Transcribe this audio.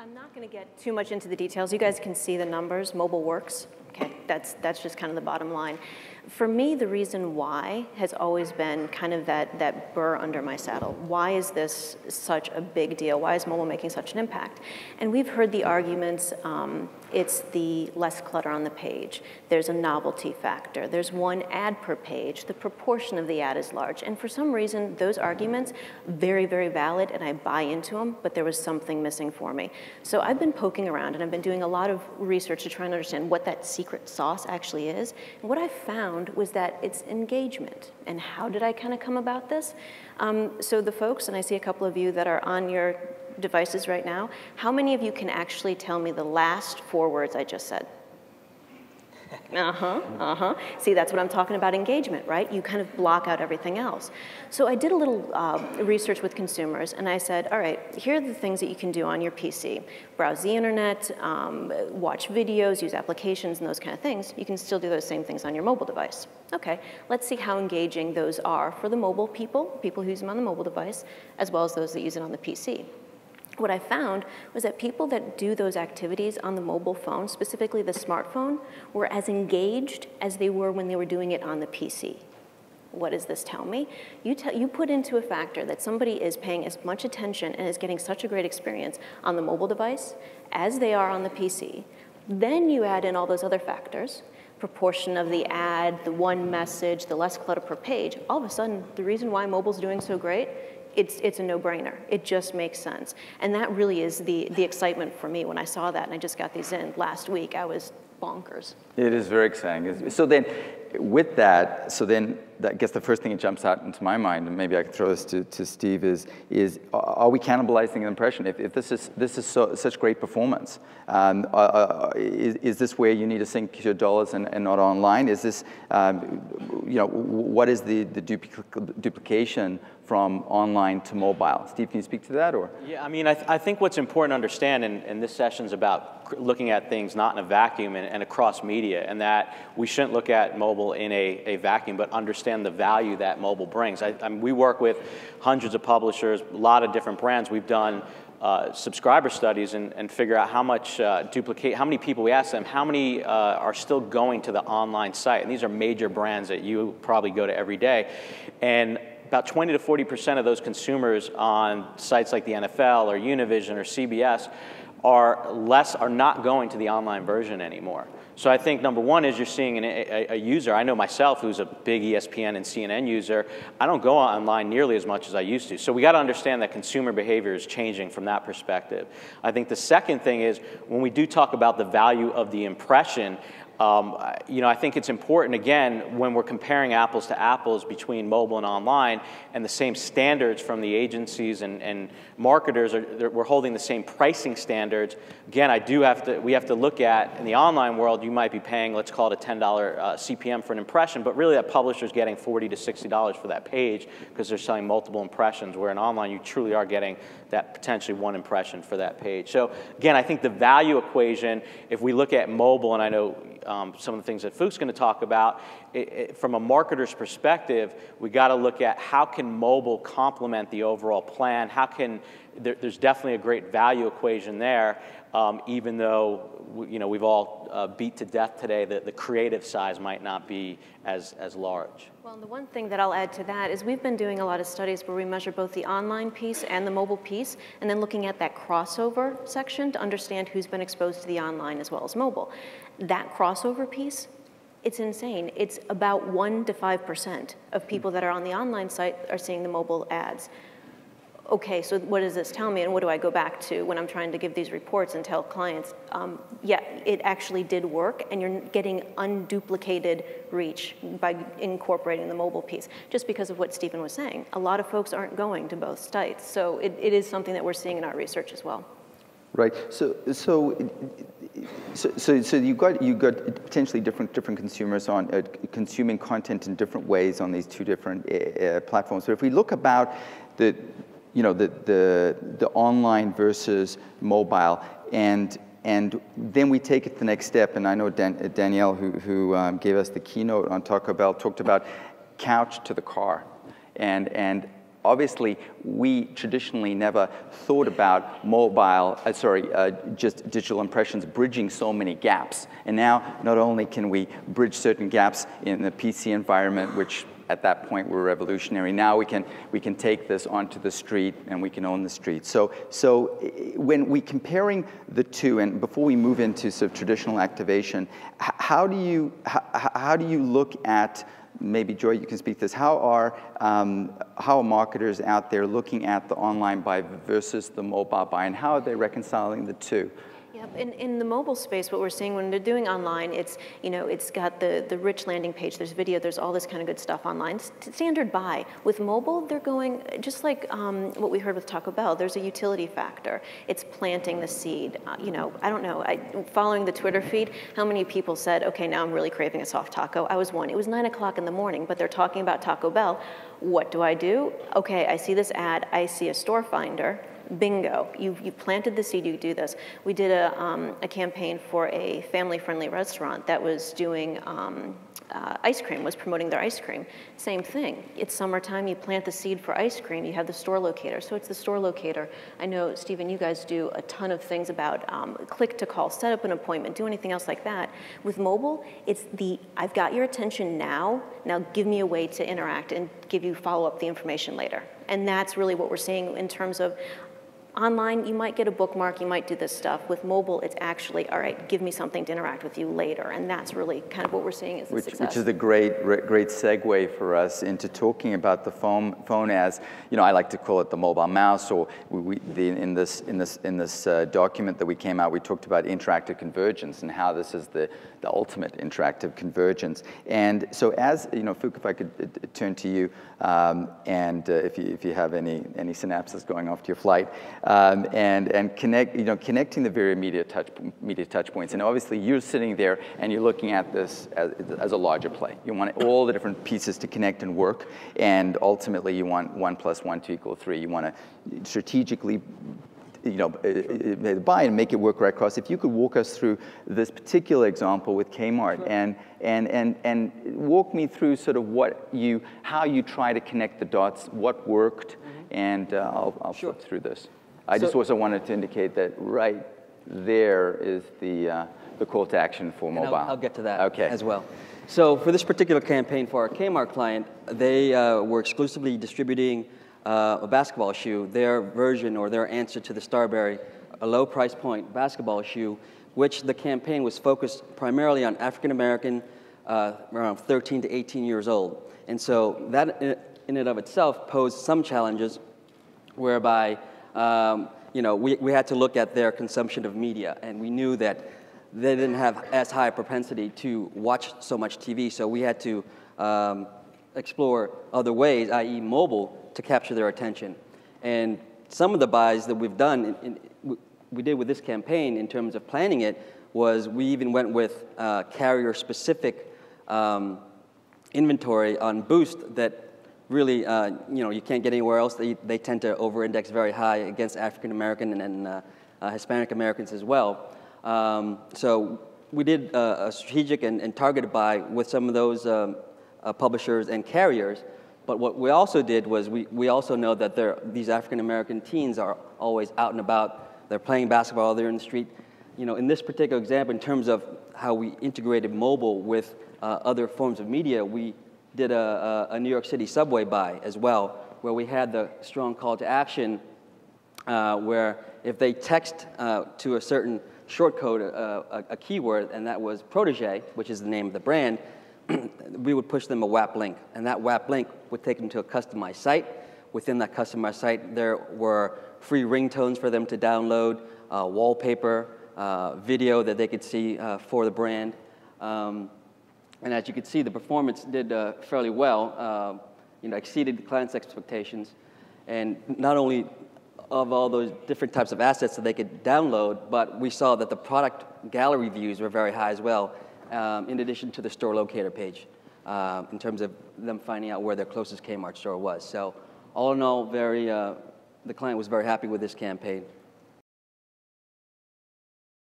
I'm not going to get too much into the details. You guys can see the numbers. Mobile works. Okay, that's just kind of the bottom line. For me, the reason why has always been kind of that burr under my saddle. Why is this such a big deal? Why is mobile making such an impact? And we've heard the arguments, it's the less clutter on the page. There's a novelty factor. There's one ad per page. The proportion of the ad is large. And for some reason, those arguments, very, very valid, and I buy into them, but there was something missing for me. So I've been poking around, and I've been doing a lot of research to try and understand what that secret sauce actually is. And what I found was that it's engagement. And how did I kind of come about this? So the folks, and I see a couple of you that are on your devices right now, how many of you can actually tell me the last 4 words I just said? See, that's what I'm talking about, engagement, right? You kind of block out everything else. So I did a little research with consumers, and I said, all right, here are the things that you can do on your PC. Browse the internet, watch videos, use applications, and those kind of things. You can still do those same things on your mobile device. Okay, let's see how engaging those are for the mobile people who use them on the mobile device, as well as those that use it on the PC. What I found was that people that do those activities on the mobile phone, specifically the smartphone, were as engaged as they were when they were doing it on the PC. What does this tell me? You put into a factor that somebody is paying as much attention and is getting such a great experience on the mobile device as they are on the PC. Then you add in all those other factors, proportion of the ad, the one message, the less clutter per page. All of a sudden, the reason why mobile's doing so great, it's a no-brainer. It just makes sense. And that really is the excitement for me when I saw that, and I just got these in last week. I was bonkers. It is very exciting. So then, with that, I guess the first thing that jumps out into my mind, and maybe I can throw this to Steve, is are we cannibalizing an impression? If this is such great performance, is this where you need to sink your dollars and not online? Is this, what is the duplication from online to mobile? Steve, can you speak to that? Or? Yeah, I mean, I think what's important to understand, and this session's about looking at things not in a vacuum and across media, and that we shouldn't look at mobile in a vacuum, but understand the value that mobile brings. We work with hundreds of publishers, a lot of different brands. We've done subscriber studies and figure out how much how many people we ask them, how many are still going to the online site. And these are major brands that you probably go to every day. And about 20 to 40% of those consumers on sites like the NFL or Univision or CBS are not going to the online version anymore. So I think number one is you're seeing a user. I know myself, who's a big ESPN and CNN user, I don't go online nearly as much as I used to. So we got to understand that consumer behavior is changing from that perspective. I think the second thing is when we do talk about the value of the impression, I think it's important, again, when we're comparing apples to apples between mobile and online, and the same standards from the agencies and marketers, we're holding the same pricing standards. Again, we have to look at, in the online world, you might be paying, let's call it a $10 CPM for an impression, but really that publisher's getting $40 to $60 for that page because they're selling multiple impressions, where in online you truly are getting that potentially one impression for that page. So again, I think the value equation, if we look at mobile, and I know some of the things that Fuch's going to talk about, from a marketer's perspective, we got to look at how can mobile complement the overall plan. There's definitely a great value equation there, even though we've all beat to death today that the creative size might not be as large. Well, and the one thing that I'll add to that is we've been doing a lot of studies where we measure both the online piece and the mobile piece, and then looking at that crossover section to understand who's been exposed to the online as well as mobile. That crossover piece, it's insane. It's about 1 to 5% of people that are on the online site are seeing the mobile ads. Okay, so what does this tell me, and what do I go back to when I'm trying to give these reports and tell clients, yeah, it actually did work, and you're getting unduplicated reach by incorporating the mobile piece, just because of what Stephen was saying. A lot of folks aren't going to both sites, so it is something that we're seeing in our research as well. Right. So you've got potentially different consumers on consuming content in different ways on these two different platforms. So if we look about the online versus mobile, and then we take it the next step. And I know Danielle, who gave us the keynote on talked about couch to the car, and obviously, we traditionally never thought about mobile, just digital impressions bridging so many gaps. And now, not only can we bridge certain gaps in the PC environment, which at that point were revolutionary, now we can take this onto the street and we can own the street. So when we comparing the two, and before we move into sort of traditional activation, how do you look at, maybe Joy, you can speak to this, how are marketers out there looking at the online buy versus the mobile buy, and how are they reconciling the two? Yep. In the mobile space, what we're seeing when they're doing online, it's, it's got the rich landing page, there's video, there's all this kind of good stuff online. Standard buy. With mobile, they're going, just like what we heard with Taco Bell, there's a utility factor. It's planting the seed. I don't know, following the Twitter feed, how many people said, okay, now I'm really craving a soft taco? I was one. It was 9 o'clock in the morning, but they're talking about Taco Bell. What do? Okay, I see this ad, I see a store finder. Bingo, you planted the seed, you do this. We did a campaign for a family-friendly restaurant that was doing ice cream, was promoting their ice cream. Same thing, it's summertime, you plant the seed for ice cream, you have the store locator, so it's the store locator. I know, Stephen, you guys do a ton of things about click to call, set up an appointment, do anything else like that. With mobile, it's I've got your attention now give me a way to interact and give you follow-up the information later. And that's really what we're seeing in terms of online, you might get a bookmark, you might do this stuff. With mobile, it's actually, all right, give me something to interact with you later. And that's really kind of what we're seeing as the success. Which is a great segue for us into talking about the phone as, I like to call it the mobile mouse, or in this document that we came out, we talked about interactive convergence and how this is the ultimate interactive convergence. And so as, Fook, if I could turn to you, and if you have any synapses going off to your flight, and connecting the various media touch points. And obviously, you're sitting there and you're looking at this as a larger play. You want all the different pieces to connect and work, and ultimately, you want 1 + 1 = 3. You want to strategically buy and make it work right across. If you could walk us through this particular example with Kmart, sure. and walk me through sort of how you try to connect the dots, what worked, mm-hmm. and I'll sure. flip through this. I just also wanted to indicate that right there is the call to action for mobile. I'll get to that as well. So for this particular campaign for our Kmart client, they were exclusively distributing a basketball shoe, their version or their answer to the Starberry, a low price point basketball shoe, which the campaign was focused primarily on African American, around 13 to 18 years old. And so that in and of itself posed some challenges whereby we had to look at their consumption of media, and we knew that they didn't have as high a propensity to watch so much TV, so we had to explore other ways, i.e. mobile, to capture their attention. And some of the buys that we've done, we did with this campaign in terms of planning it, was we even went with carrier-specific inventory on Boost that really, you can't get anywhere else. They tend to over-index very high against African American and Hispanic Americans as well. So we did a strategic and targeted buy with some of those publishers and carriers. But what we also did was we also know that these African American teens are always out and about. They're playing basketball. They're in the street. In this particular example, in terms of how we integrated mobile with other forms of media, we did a New York City subway buy as well, where we had the strong call to action where if they text to a certain short code, a keyword, and that was protege, which is the name of the brand, we would push them a WAP link, and that WAP link would take them to a customized site. Within that customized site, there were free ringtones for them to download, wallpaper, video that they could see for the brand. And as you could see, the performance did fairly well, exceeded the client's expectations. And not only of all those different types of assets that they could download, but we saw that the product gallery views were very high as well, in addition to the store locator page, in terms of them finding out where their closest Kmart store was. So all in all, the client was very happy with this campaign.